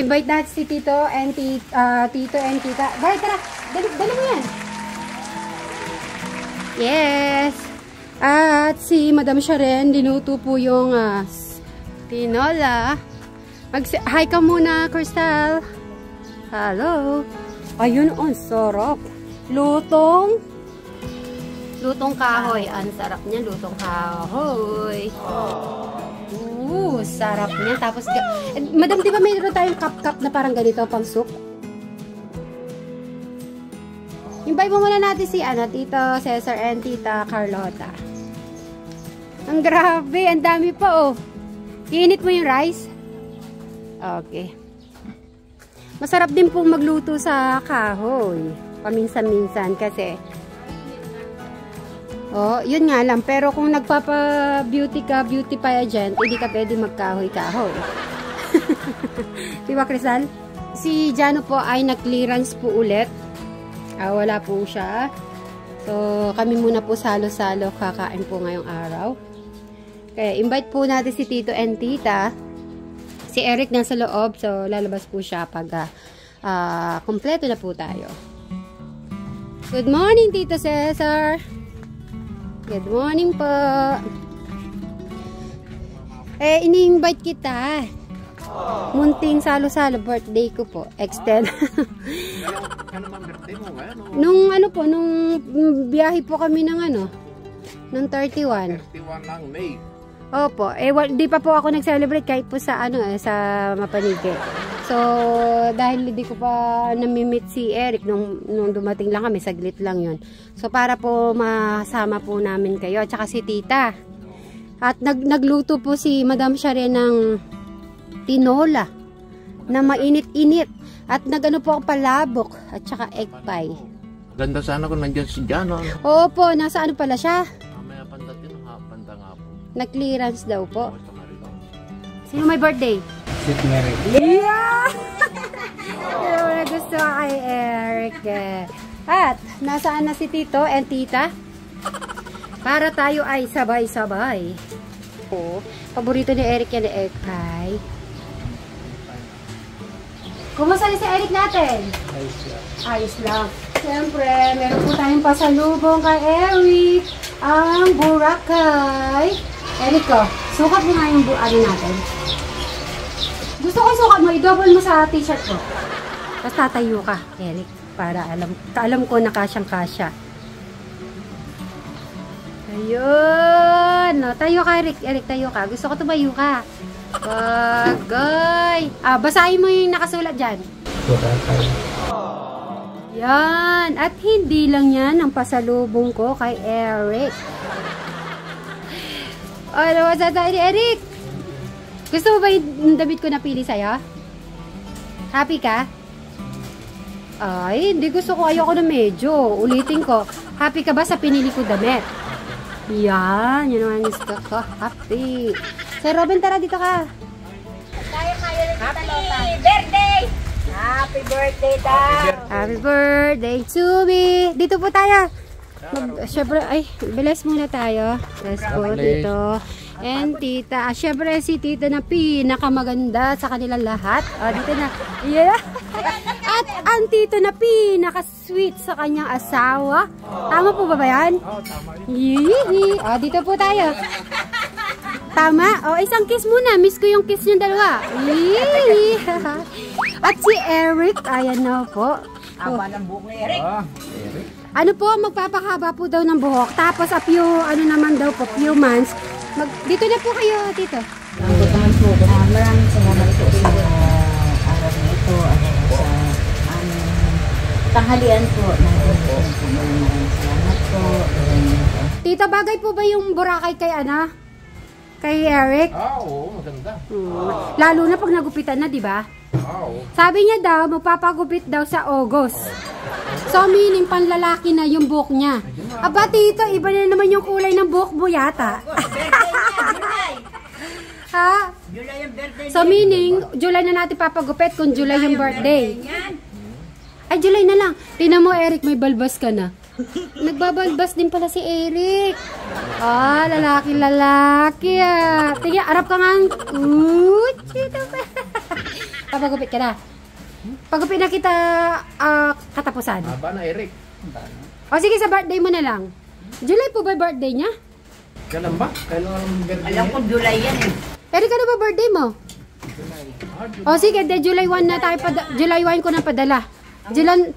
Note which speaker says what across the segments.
Speaker 1: Invite natin si Tito and Tita. Bye, tara. Dali mo yan. Yes. At si Madam Sharen, dinuto po yung tinola. Hi ka muna, Crystal. Hello. Ayun, ang sarap. Lutong kahoy. Ang sarap niya, lutong kahoy. Sarap niya. Tapos, madam, di ba mayroon tayong cup na parang ganito, pang soup? Invite mo muna natin si Tito Cesar and Tita Carlota. Ang grabe, ang dami pa, oh. Iinit mo yung rice? Okay. Masarap din pong magluto sa kahoy. Paminsan-minsan kasi yun nga lang. Pero kung nagpapa-beauty ka, beauty pageant, hindi ka pwede magkahoy-kahoy. Diba, Crystal? Si Jano po ay nag-clearance po ulit. Wala po siya. So, kami muna po salo-salo kakain po ngayong araw. Kaya, invite po natin si Tito and Tita. Si Eric nasa loob. So, lalabas po siya pag kompleto na po tayo. Good morning, Tito Cesar. Good morning po. Ini-invite kita. Munting salo-salo, birthday ko po. Extend. Nung biyahe po kami ng nung 31.
Speaker 2: 31 ng May.
Speaker 1: Opo. Di pa po ako nag-celebrate kahit po sa sa Mapanige. So, dahil hindi ko pa nami-meet si Eric nung dumating lang kami, saglit lang yun. So, para po masama po namin kayo, at saka si Tita. At nagluto po si Madam Sharen ng tinola na mainit-init. At nagano po ang palabok at saka egg pie.
Speaker 2: Ganda sana kung nandiyan si Jano.
Speaker 1: Opo, nasa pala siya?
Speaker 2: Mamaya panda nga po.
Speaker 1: Nag-clearance daw po. Sino may birthday?
Speaker 2: Sid Mary.
Speaker 1: Yeah! Pero gusto kay Eric. At, nasaan na si Tito and Tita? Para tayo ay sabay-sabay. Paborito ni Eric yan, egg pie. Kumusta si Eric natin? Ayos lang. Siyempre, meron po tayong pasalubong kay Eric. Ang Boracay. Eric ko, sukat mo nga yung natin. Gusto ko sukat mo, i-double mo sa t-shirt ko. Tapos tatayo ka, Eric, para alam ko na kasyang-kasya. Ayun. Tayo ka, Eric, tayo ka. Gusto ko tumayo ka. Bagay. Basahin mo yung nakasulat dyan. Yan. At hindi lang yan ang pasalubong ko kay Eric. Ano masasabi ni Eric? Gusto mo ba yung damit ko napili sa'yo? Happy ka? Ay, hindi gusto ko. Ayoko na medyo. Ulitin ko. Happy ka ba sa pinili ko damit? Yan. Yun naman gusto ko. Happy. Sir Robin, tara dito ka.
Speaker 3: Happy birthday! Happy birthday daw!
Speaker 1: Happy birthday to me! Dito po tayo. Siyempre, bilis muna tayo. Let's go dito. And Tita. Siyempre si Tita na pinakamaganda sa kanilang lahat. Dito na. Yeah. At ang Tito na pinaka-sweet sa kanyang asawa. Tama po ba yan?
Speaker 2: Oo, tama
Speaker 1: yun. Dito po tayo. Tama? Isang kiss muna. Miss ko yung kiss yung dalawa. At si Eric, ayan na po.
Speaker 3: Aba ng buhok ni Eric.
Speaker 2: Eric.
Speaker 1: Ano po, magpapakaba po daw ng buhok. Tapos a few, naman daw po, few months. Dito na po kayo, Tito.
Speaker 3: Naman po. Maraming salamat po sa araw na ito. Sa aming tanghalian po. Maraming salamat po.
Speaker 1: Tito, bagay po ba yung Boracay kay kay Eric?
Speaker 2: Oo, maganda.
Speaker 1: Lalo na pag nagupitan na, di ba?
Speaker 2: Oo.
Speaker 1: Sabi niya daw, magpapagupit daw sa August. So, meaning panlalaki na yung buhok niya. Aba, Tito, iba na naman yung kulay ng buhok mo yata. Ha?
Speaker 3: July yung birthday.
Speaker 1: So, meaning, July na natin papagupit kung July yung birthday. Ay, July na lang. Tingnan mo, Eric, may balbas ka na. Nagbabalbas din pala si Eric. Lalaki. Tingnan, arap ka nga. Papagupit ka na. Pagupit na kita katapusan.
Speaker 2: Haba na, Eric.
Speaker 1: O sige, sa birthday mo na lang. July po ba birthday niya?
Speaker 2: Kailan ba? Kailan ang birthday
Speaker 3: Alam ko July yan eh.
Speaker 1: Eric, ano ba birthday mo? O sige, July 1 na tayo. July 1 ko na padala. July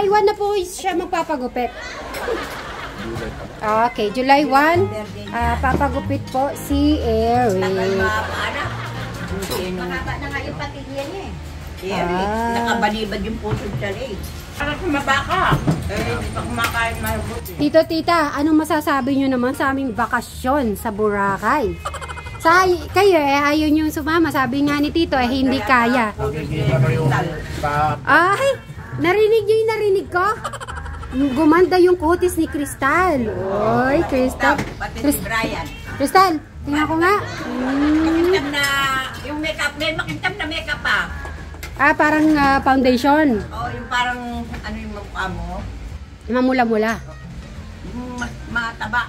Speaker 1: 1 na po siya magpapagupit. Okay, July 1. Papagupit po si Eric.
Speaker 3: Mahaba na nga yung patigyan niya eh. Eric, nakabalibad yung puso siya eh. Parang kumaba ka. Hindi pa kumakain mabuti.
Speaker 1: Tito, tita, anong masasabi nyo naman sa aming bakasyon sa Boracay? Kayo ayaw nyo sumama. Sabi nga ni Tito, hindi kaya. Ay, narinig nyo yung narinig ko? Gumanda yung kutis ni Crystal. Oy, Crystal.
Speaker 3: Pati si Brian.
Speaker 1: Crystal, tingnan ko nga.
Speaker 3: Makintab na, yung makeup, may makintab na makeup pa.
Speaker 1: Parang foundation.
Speaker 3: Oo, yung parang, ano yung mukha mo?
Speaker 1: Mamula-mula.
Speaker 3: Mataba.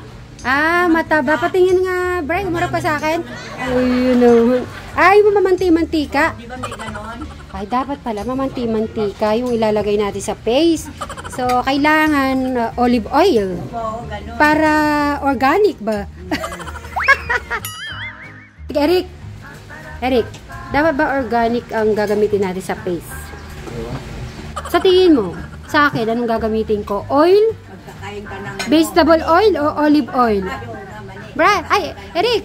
Speaker 1: Mataba. Patingin nga, Brian, umarap pa sa akin. Ay, yun naman. Ay, mamanti-mantika.
Speaker 3: Di ba may ganon?
Speaker 1: Ay, dapat pala mamanti-mantika yung ilalagay natin sa face. So, kailangan olive oil.
Speaker 3: Oo, ganon.
Speaker 1: Para organic ba? Eric, dapat ba organic ang gagamitin natin sa face? Sa tingin mo, sa akin, anong gagamitin ko? Oil?
Speaker 3: Magkakain ka ng
Speaker 1: Vegetable oil o olive oil?
Speaker 3: ayaw naman eh.
Speaker 1: Brad, Eric,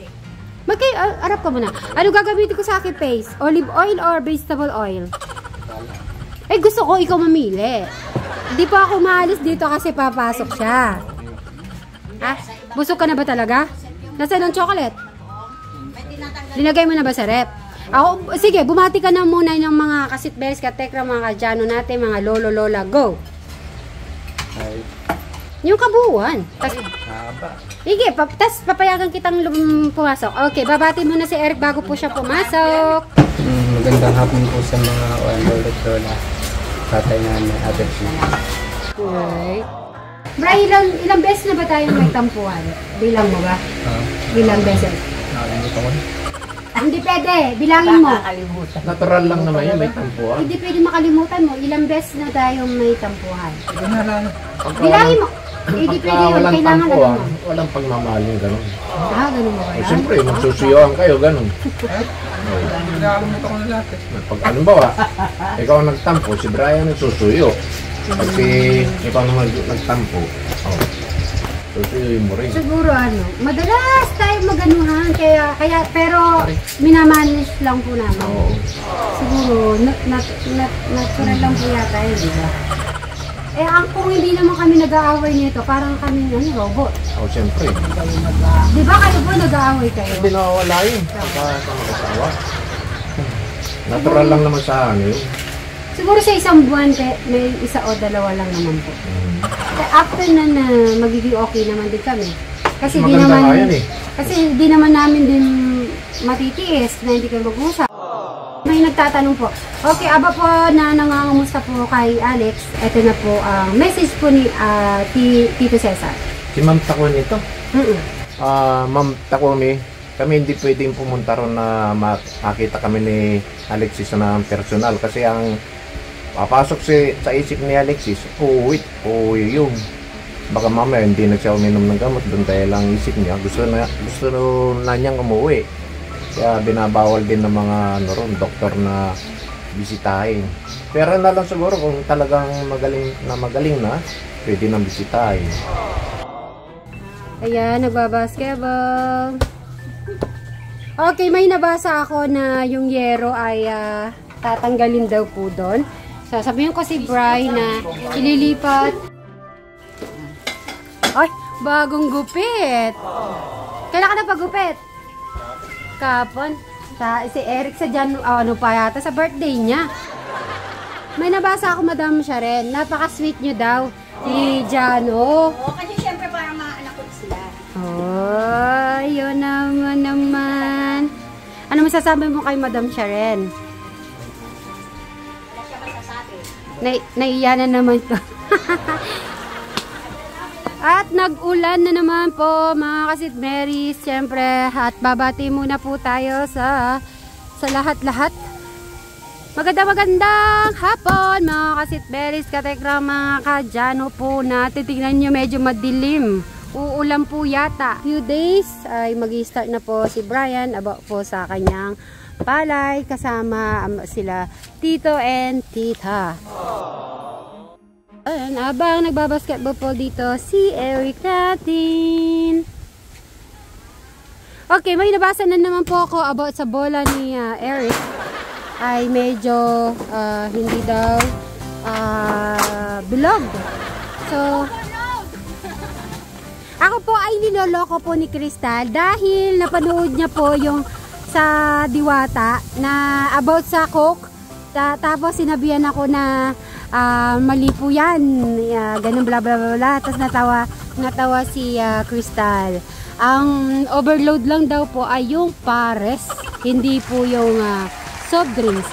Speaker 1: arap ka muna. Ano gagamitin ko sa akin face? Olive oil or vegetable oil? Gusto ko ikaw mamili. Hindi pa ako maalis dito kasi papasok siya. Busog ka na ba talaga? Nasaan ang chocolate? Linagay mo na ba sa rep? Sige, bumati ka na muna ng mga kasitberes, katekra, mga kadyano natin, mga lolo, lola, go!
Speaker 2: Ay,
Speaker 1: Yung kabuuan.
Speaker 2: haba.
Speaker 1: Sige, tas papayagan kitang pumasok. Okay, babati muna si Eric bago po siya pumasok.
Speaker 4: Magandang hapon po sa mga lolo at lola. Tatay namin, ate po.
Speaker 1: Okay. Bra, ilang beses na ba tayo may tampuhan? Bilang mo ba? Bilang beses?
Speaker 4: Nakalimutan ko na.
Speaker 1: Hindi pwede, bilangin mo.
Speaker 3: Nakakalimutan.
Speaker 2: Natural lang naman yun, may tampuan.
Speaker 1: Hindi pwede makalimutan mo. Ilang beses na tayo may tampuhan?
Speaker 4: Hindi na lang.
Speaker 1: Bilangin mo. Hindi pwede yun.
Speaker 2: Walang
Speaker 1: Kailangan
Speaker 2: tampuan,
Speaker 1: alam mo.
Speaker 2: walang pagmamahal yung gano'n.
Speaker 1: Ganun mo
Speaker 2: O,
Speaker 1: kaya?
Speaker 2: siyempre, magsusuyoan kayo, gano'n.
Speaker 4: Nakalimutan ko na lahat eh.
Speaker 2: Pag alimbawa, ikaw ang nagtampo, si Brian nagsusuyo. Pag ikaw naman nagtampo, susuyuin mo rin.
Speaker 1: Siguro madalas tayo maganuhan. Pero minamanage lang po namin.
Speaker 2: Oo.
Speaker 1: Siguro, natural lang po yata yun, di ba? Kung hindi naman kami nag-aaway nito, parang kami robot.
Speaker 2: O, siyempre.
Speaker 1: Di ba kayo po nag-aaway kayo?
Speaker 2: Hindi nawawala yun. Pagka sa mag-asawa. Natural lang naman sa ano yun.
Speaker 1: Siguro sa isang buwan, may isa o dalawa lang naman po. After na magiging okay naman din kami. Kasi di
Speaker 2: Maganda
Speaker 1: naman,
Speaker 2: nga yan eh.
Speaker 1: kasi di naman namin din matitiis na hindi kayo mag-usap. May nagtatanong po. Okay, aba po na nangangamusta po kay Alex. Ito na po ang message po ni Tito Cesar.
Speaker 2: Si Ma'am Takumi ito.
Speaker 1: Mm-mm.
Speaker 2: Ma'am Takumi, kami hindi pwedeng pumunta ron na makita kami ni Alexis na personal. Kasi ang papasok sa isip ni Alexis, uwi yun. Baka mamaya hindi na siya uminom ng gamot doon dahil lang isip niya. Gusto na niyang umuwi. Kaya binabawal din ng mga doktor na bisitahin. Pero na lang siguro kung talagang magaling na, pwede nang bisitahin.
Speaker 1: Ayan, nagbabasketball. Okay, may nabasa ako na yung yero ay tatanggalin daw po doon. So, sabihin ko si Bri na ililipat. Ay, bagong gupit. Kailan ka na pagupit? Kapon. Si Eric sa ano pa yata, sa birthday niya. May nabasa ako, Madam Sharen. Napaka-sweet nyo daw. Si Jano.
Speaker 3: Oo, kasi syempre parang mga anak ko sila.
Speaker 1: Oh, yun naman. Ano masasabi mo kay Madam Sharen?
Speaker 3: Wala siya masasabi.
Speaker 1: Naiya na naman to. At nag-ulan na naman po mga kasitmeris. Siyempre, at babati muna po tayo sa lahat-lahat. Magandang hapon mga kasitberis, katekra, mga kadyano po natin. Tingnan nyo, medyo madilim. Uulan po yata. Few days ay mag-i-start na po si Brian about po sa kanyang palay kasama sila Tito and Tita. Ayan, abang nagbabasketball po dito si Eric natin. Okay, may nabasa na naman po ako about sa bola ni Eric. Ay medyo hindi daw bilog. So, ako po ay niloloko po ni Crystal dahil napanood niya po yung sa Diwata na about sa Coke. Tapos sinabihan ako na mali po yan. Ganun bla bla bla bla. Tapos natawa si Crystal. Ang overload lang daw po ay yung pares. Hindi po yung soft drinks.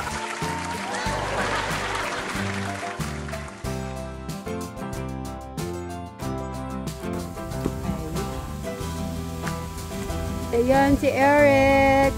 Speaker 1: Ayan si Eric.